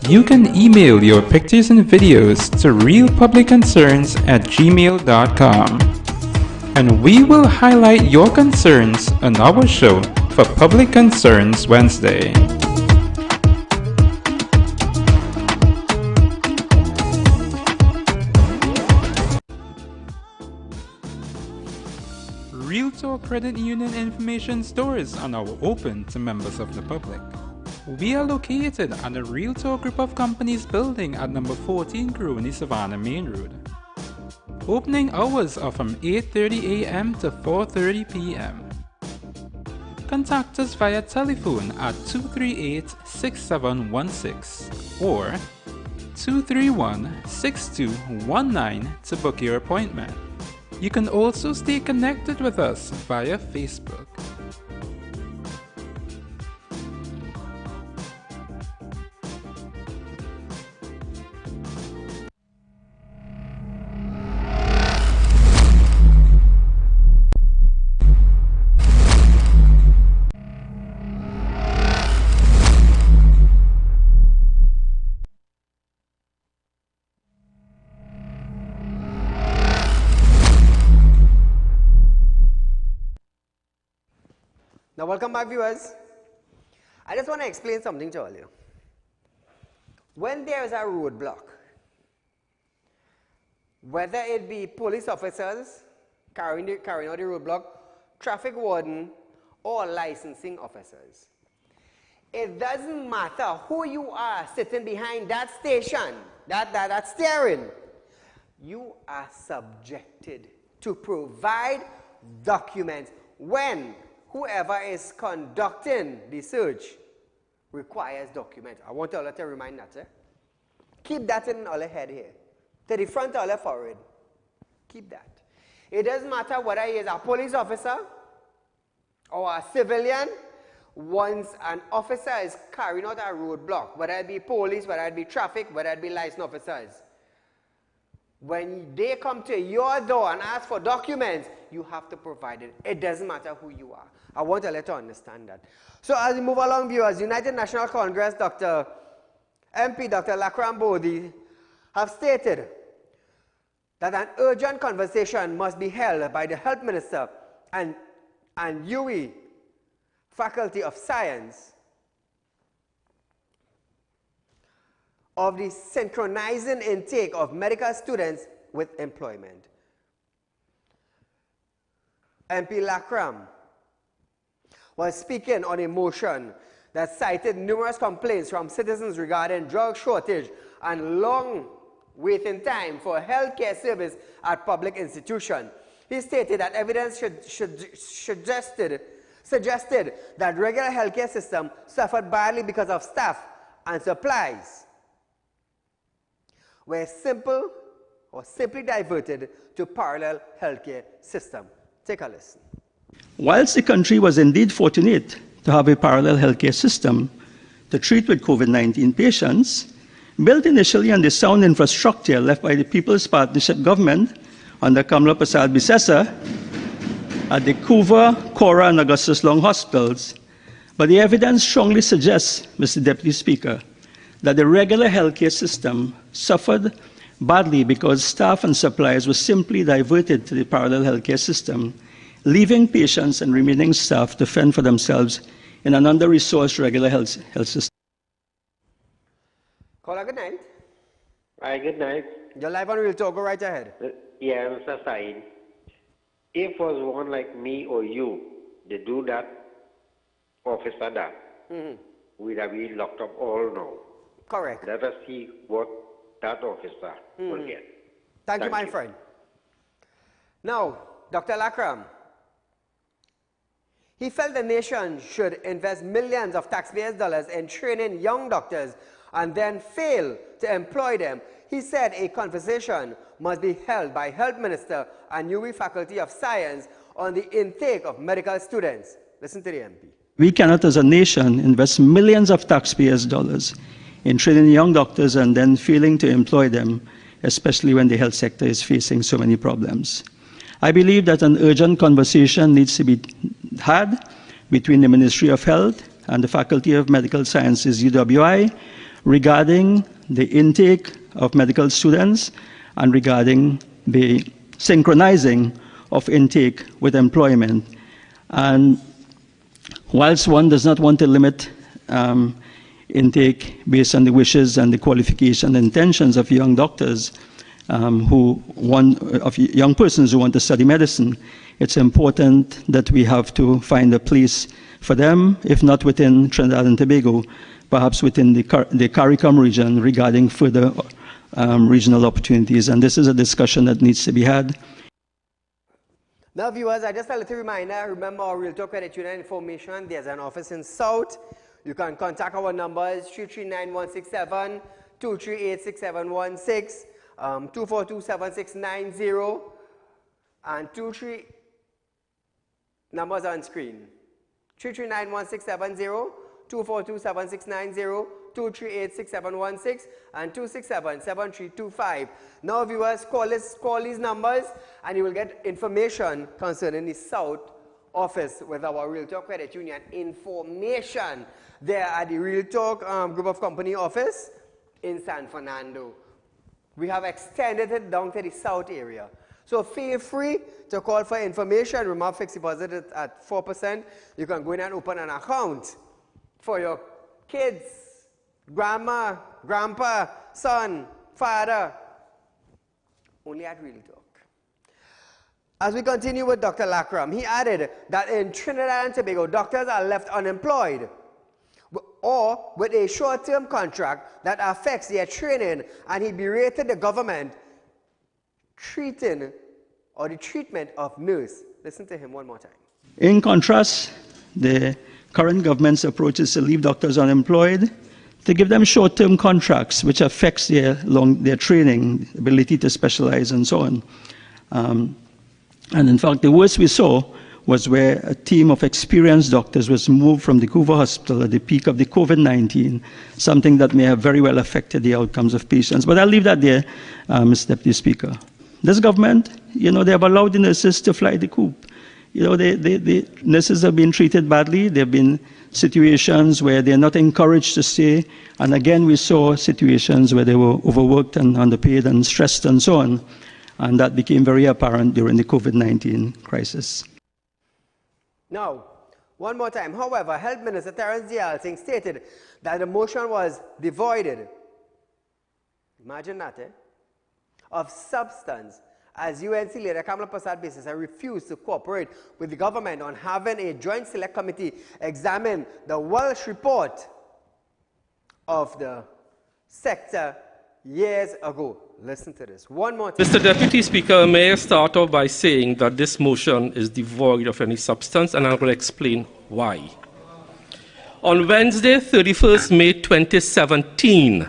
You can email your pictures and videos to realpublicconcerns@gmail.com, and we will highlight your concerns on our show for Public Concerns Wednesday. Realtor Credit Union information stores are now open to members of the public. We are located at the Realtor Group of Companies building at number 14 Crony Savannah Main Road. Opening hours are from 8:30 a.m. to 4:30 p.m. Contact us via telephone at 238-6716 or 231-6219 to book your appointment. You can also stay connected with us via Facebook. Now, welcome back, viewers. I just want to explain something to all you. When there is a roadblock, whether it be police officers carrying out the roadblock, traffic warden, or licensing officers, it doesn't matter who you are sitting behind that station, that steering, you are subjected to provide documents when whoever is conducting the search requires documents. I want all to remind that. Keep that in our head here. To the front of our forehead. Keep that. It doesn't matter whether he is a police officer or a civilian. Once an officer is carrying out a roadblock, whether it be police, whether it be traffic, whether it be licensed officers, when they come to your door and ask for documents, you have to provide it. It doesn't matter who you are. I want to let you understand that. So as we move along, viewers, United National Congress, MP Dr. Lakram Bodhi have stated that an urgent conversation must be held by the Health Minister and UE Faculty of Science of the synchronizing intake of medical students with employment. MP Lakram was speaking on a motion that cited numerous complaints from citizens regarding drug shortage and long waiting time for healthcare service at public institutions. He stated that evidence suggested that regular healthcare system suffered badly because of staff and supplies were simply diverted to parallel healthcare system. Take a listen. Whilst the country was indeed fortunate to have a parallel healthcare system to treat with COVID-19 patients, built initially on the sound infrastructure left by the People's Partnership Government under Kamla Prasad Bisesa at the Couva, Cora, and Augustus Long hospitals, but the evidence strongly suggests, Mr. Deputy Speaker, that the regular healthcare system suffered badly because staff and supplies were simply diverted to the parallel healthcare system, leaving patients and remaining staff to fend for themselves in an under-resourced regular health system. Caller, good night. Hi, good night. You're live on Real Talk. Go right ahead. Yeah, Mr. Saeed. If was one like me or you, they do that, officer that, we'd have been locked up all now. Correct. Let us see what that officer will get. Thank you, my friend. Now, Dr. Lakram, he felt the nation should invest millions of taxpayers' dollars in training young doctors and then fail to employ them. He said a conversation must be held by Health Minister and UWI Faculty of Science on the intake of medical students. Listen to the MP. We cannot, as a nation, invest millions of taxpayers' dollars in training young doctors and then failing to employ them, especially when the health sector is facing so many problems. I believe that an urgent conversation needs to be had between the Ministry of Health and the Faculty of Medical Sciences, UWI, regarding the intake of medical students and regarding the synchronizing of intake with employment. And whilst one does not want to limit intake based on the wishes and the qualification and intentions of young doctors, young persons who want to study medicine, it's important that we have to find a place for them, if not within Trinidad and Tobago, perhaps within the CARICOM region regarding further regional opportunities. And this is a discussion that needs to be had. Now, viewers, I just a little reminder, remember our Real Talk Credit Union information. There's an office in South. You can contact our numbers, 339-167, 238-6716, 242-7690, and 23 numbers on screen. 339-1670, 242-7690, 238-6716, and 267-7325. Now, viewers, call these numbers and you will get information concerning the South office with our Real Talk Credit Union information there at the Real Talk Group of Company office in San Fernando. We have extended it down to the South area. So feel free to call for information. Remember, fixed deposit at 4%. You can go in and open an account for your kids, grandma, grandpa, son, father. Only at Real Talk. As we continue with Dr. Lakram, he added that in Trinidad and Tobago, doctors are left unemployed or with a short-term contract that affects their training, and he berated the government the treatment of nurse. Listen to him one more time. In contrast, the current government's approach is to leave doctors unemployed, to give them short-term contracts, which affects their training, ability to specialize, and so on. And in fact, the worst we saw was where a team of experienced doctors was moved from the Hoover Hospital at the peak of the COVID-19, something that may have very well affected the outcomes of patients. But I'll leave that there, Mr. Deputy Speaker. This government, they have allowed the nurses to fly the coop. The nurses have been treated badly. There have been situations where they're not encouraged to stay. And again, we saw situations where they were overworked and underpaid and stressed and so on. And that became very apparent during the COVID-19 crisis. Now, one more time. However, Health Minister Terence Dial Singh stated that the motion was devoid, imagine that, of substance, as UNC leader Kamala Prasad Basis has refused to cooperate with the government on having a joint select committee examine the Welsh report of the sector years ago. Listen to this one more time. Mr. Deputy Speaker, may I start off by saying that this motion is devoid of any substance, and I will explain why. On Wednesday, 31st May 2017,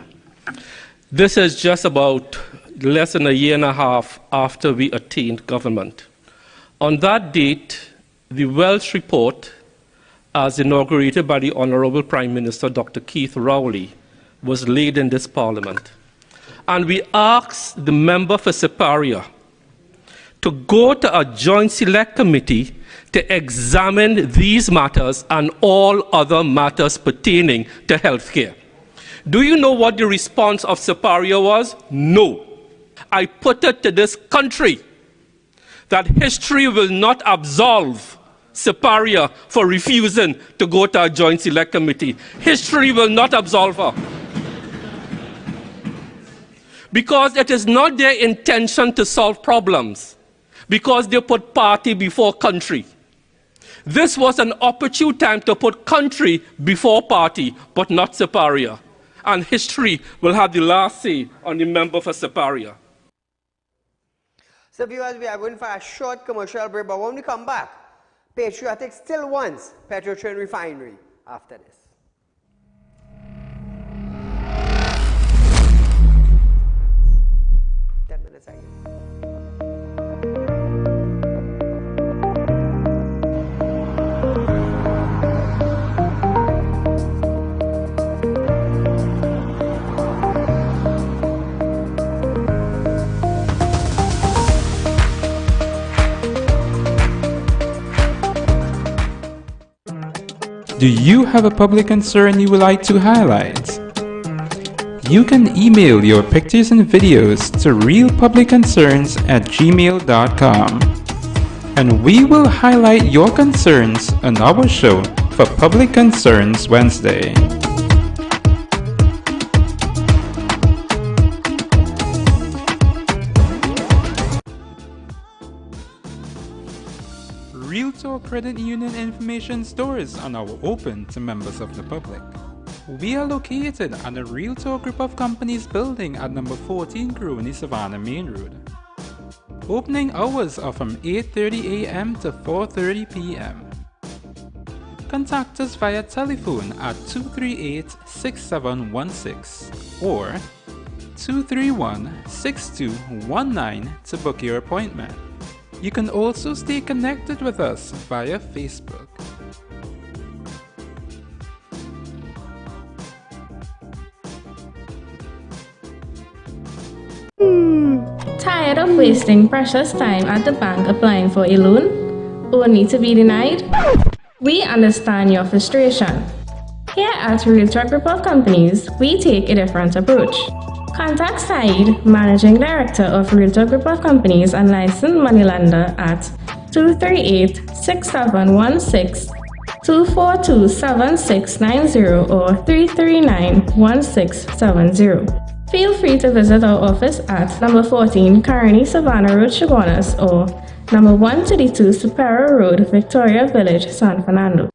this is just about less than a year and a half after we attained government. On that date, the Welsh report, as inaugurated by the Honourable Prime Minister Dr. Keith Rowley, was laid in this Parliament. And we asked the member for Siparia to go to a joint select committee to examine these matters and all other matters pertaining to healthcare. Do you know what the response of Siparia was? No. I put it to this country that history will not absolve Siparia for refusing to go to a joint select committee. History will not absolve her. Because it is not their intention to solve problems, because they put party before country. This was an opportune time to put country before party, but not Siparia. And history will have the last say on the member for Siparia. So viewers, we are going for a short commercial break, but when we come back, Patriotic still wants Petrotrin Refinery after this. Do you have a public concern you would like to highlight? You can email your pictures and videos to realpublicconcerns@gmail.com, and we will highlight your concerns on our show for Public Concerns Wednesday. Real Talk Credit Union information stores are now open to members of the public. We are located at the Real Talk Group of Companies building at number 14 Crony Savannah Main Road. Opening hours are from 8:30 a.m. to 4:30 p.m. Contact us via telephone at 238-6716 or 231-6219 to book your appointment. You can also stay connected with us via Facebook. Tired of wasting precious time at the bank applying for a loan, only to be denied? We understand your frustration. Here at Realtalk Group of Companies, we take a different approach. Contact Saieed, Managing Director of Realtalk Group of Companies and licensed moneylender at 238-6716, 242-7690 or 339-1670. Feel free to visit our office at number 14 Carney Savannah Road, Chaguanas, or number 132 Superior Road, Victoria Village, San Fernando.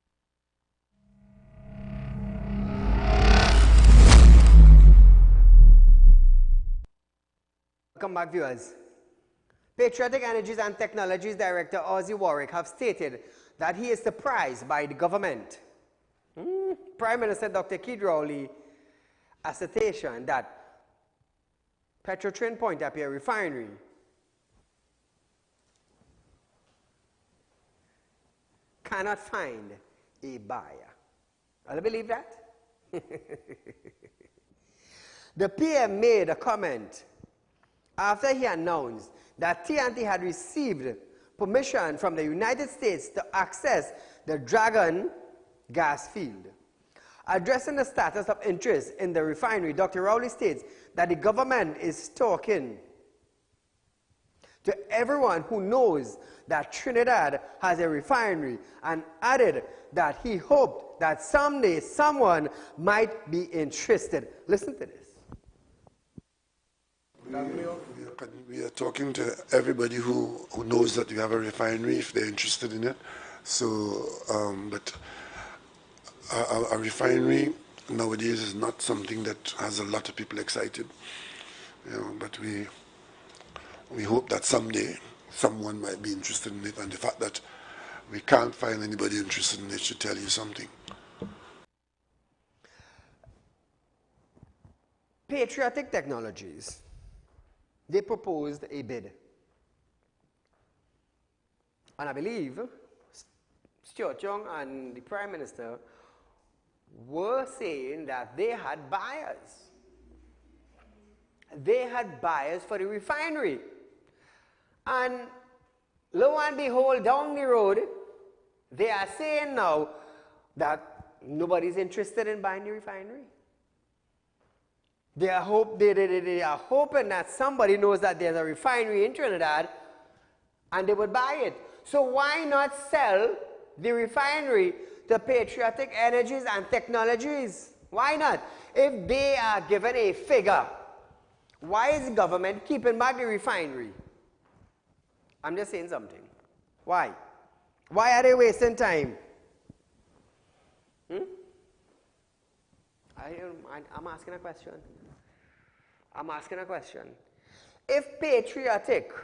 Welcome back, viewers. Patriotic Energies and Technologies Director Ozzy Warwick have stated that he is surprised by the government. Prime Minister Dr. Keith Rowley assertion that Petrotrin Point-a-Pierre Refinery cannot find a buyer. Do you believe that? The PM made a comment after he announced that TNT had received permission from the United States to access the Dragon gas field. Addressing the status of interest in the refinery, Dr. Rowley states that the government is talking to everyone who knows that Trinidad has a refinery, and added that he hoped that someday someone might be interested. Listen to this. We are talking to everybody who knows that we have a refinery if they're interested in it. So, but a refinery nowadays is not something that has a lot of people excited. You know, but we hope that someday someone might be interested in it, and the fact that we can't find anybody interested in it should tell you something. Patriotic Technologies, they proposed a bid. And I believe Stuart Young and the Prime Minister were saying that they had buyers. They had buyers for the refinery. And lo and behold, down the road, they are saying now that nobody's interested in buying the refinery. They are hoping that somebody knows that there's a refinery in Trinidad and they would buy it. So why not sell the refinery to Patriotic Energies and Technologies? Why not? If they are given a figure, why is the government keeping back the refinery? I'm just saying something. Why? Why are they wasting time? I'm asking a question. I'm asking a question. If Patriotic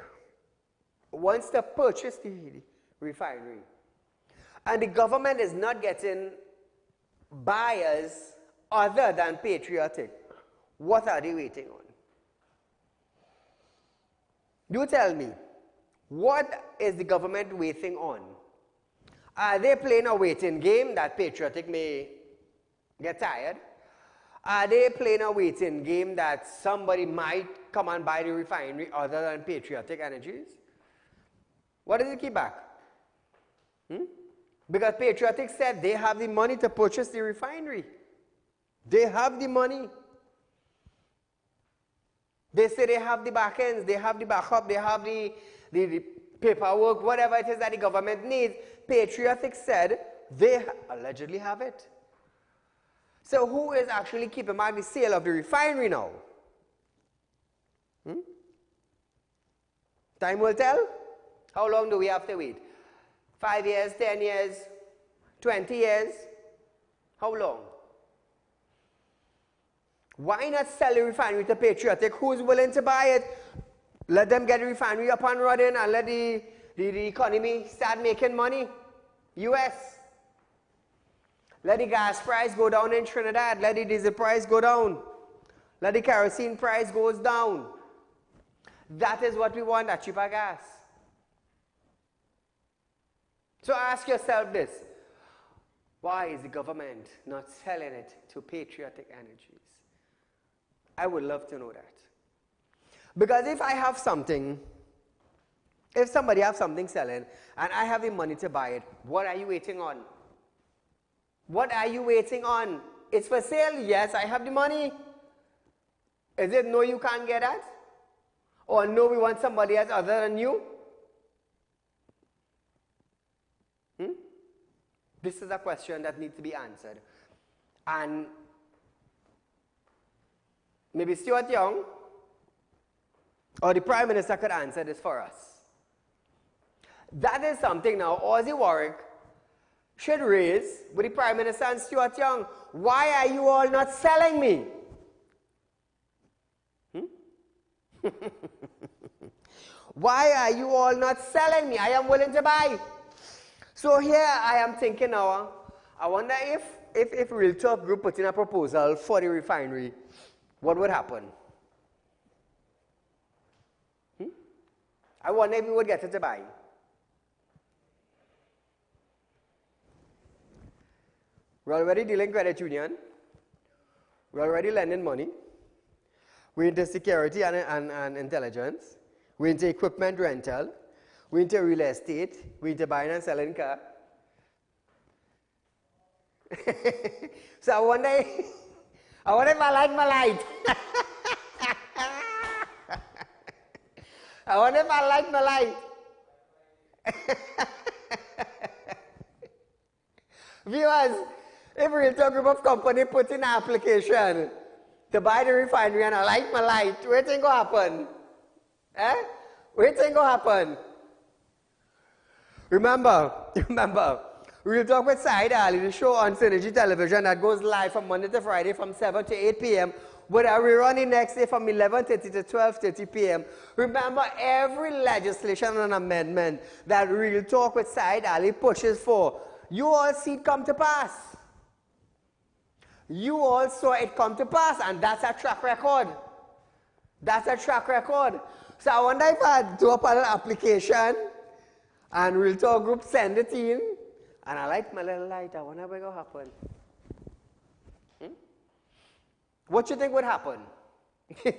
wants to purchase the refinery, and the government is not getting buyers other than patriotic, what are they waiting on? You tell me, what is the government waiting on? Are they playing a waiting game that patriotic may get tired? Are they playing a waiting game that somebody might come and buy the refinery other than patriotic energies? What does it keep back? Because patriotic said they have the money to purchase the refinery. They have the money. They say they have the back ends, they have the backup, they have the paperwork, whatever it is that the government needs. Patriotic said they allegedly have it. So who is actually keeping back the sale of the refinery now? Time will tell. How long do we have to wait? 5 years, 10 years, 20 years? How long? Why not sell the refinery to patriotic? Who's willing to buy it? Let them get the refinery up and running and let the economy start making money. US. Let the gas price go down in Trinidad. Let the diesel price go down. Let the kerosene price goes down. That is what we want, that cheaper gas. So ask yourself this. Why is the government not selling it to patriotic energies? I would love to know that. Because if I have something, if somebody has something selling and I have the money to buy it, what are you waiting on? What are you waiting on? It's for sale. Yes, I have the money. Is it no, you can't get that? Or no, we want somebody else other than you? This is a question that needs to be answered. And maybe Stuart Young or the Prime Minister could answer this for us. That is something now Ozzy Warwick should raise with the Prime Minister and Stuart Young. Why are you all not selling me? Why are you all not selling me? I am willing to buy. So here I am thinking now, I wonder if Real Talk Group put in a proposal for the refinery, what would happen? I wonder if we would get it to buy. We're already dealing credit union. We're already lending money. We're into security and intelligence. We're into equipment rental. We're into real estate. We're into buying and selling car. So I wonder if I like my light. I wonder if I like my light. Viewers, if Real Talk Group of Company puts in an application to buy the refinery and I like my light, what do you think will happen? What do you think will happen? Remember, Real Talk with Saieed Ali, the show on Synergy Television that goes live from Monday to Friday from 7 to 8 p.m. But we run the next day from 11:30 to 12:30 p.m. Remember, every legislation and amendment that Real Talk with Saieed Ali pushes for, you all see it come to pass. You all saw it come to pass, and that's a track record. That's a track record. So I wonder if I do up an application and Real Talk Group send it in, and I light my little light, I wonder what's going to happen. What you think would happen? You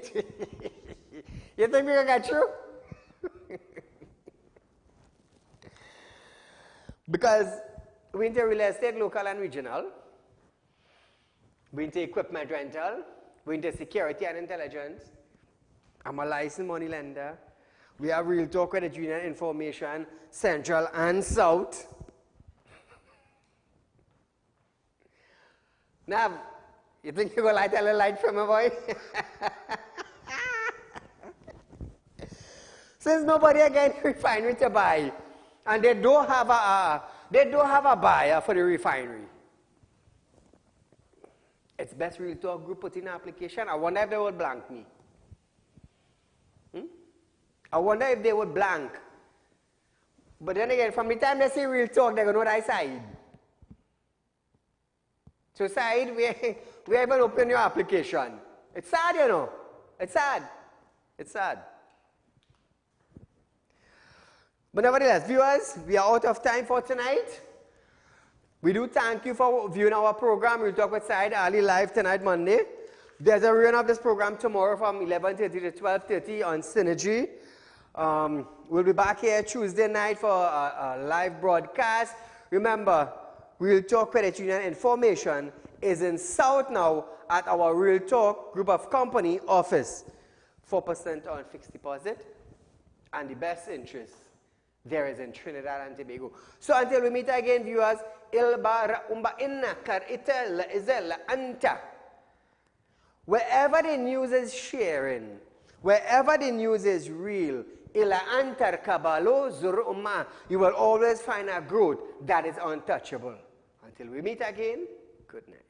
think we're going to get through? Because we into real estate, local and regional. We into equipment rental. We into security and intelligence. I'm a licensed money lender. We have Real Talk Credit Union Information, Central and South. Now, you think you're going to light a little light from a boy? Since nobody again refinery to buy, and they don't have a buyer for the refinery, it's best Real Talk Group put in an application. I wonder if they would blank me. I wonder if they would blank But then again, from the time they say real talk, they're going to know that Saieed. So Saieed, we haven't opened your application. It's sad, you know. It's sad. It's sad. But nevertheless, viewers, we are out of time for tonight. We do thank you for viewing our program. We'll talk with Saieed Ali live tonight, Monday. There's a rerun of this program tomorrow from 11:30 to 12:30 on Synergy. We'll be back here Tuesday night for a live broadcast. Remember, Real Talk Credit Union information is in South now at our Real Talk Group of Company office. 4% on fixed deposit and the best interest there is in Trinidad and Tobago. So until we meet again, viewers, wherever the news is sharing, wherever the news is real, you will always find a growth that is untouchable. Until we meet again, good night.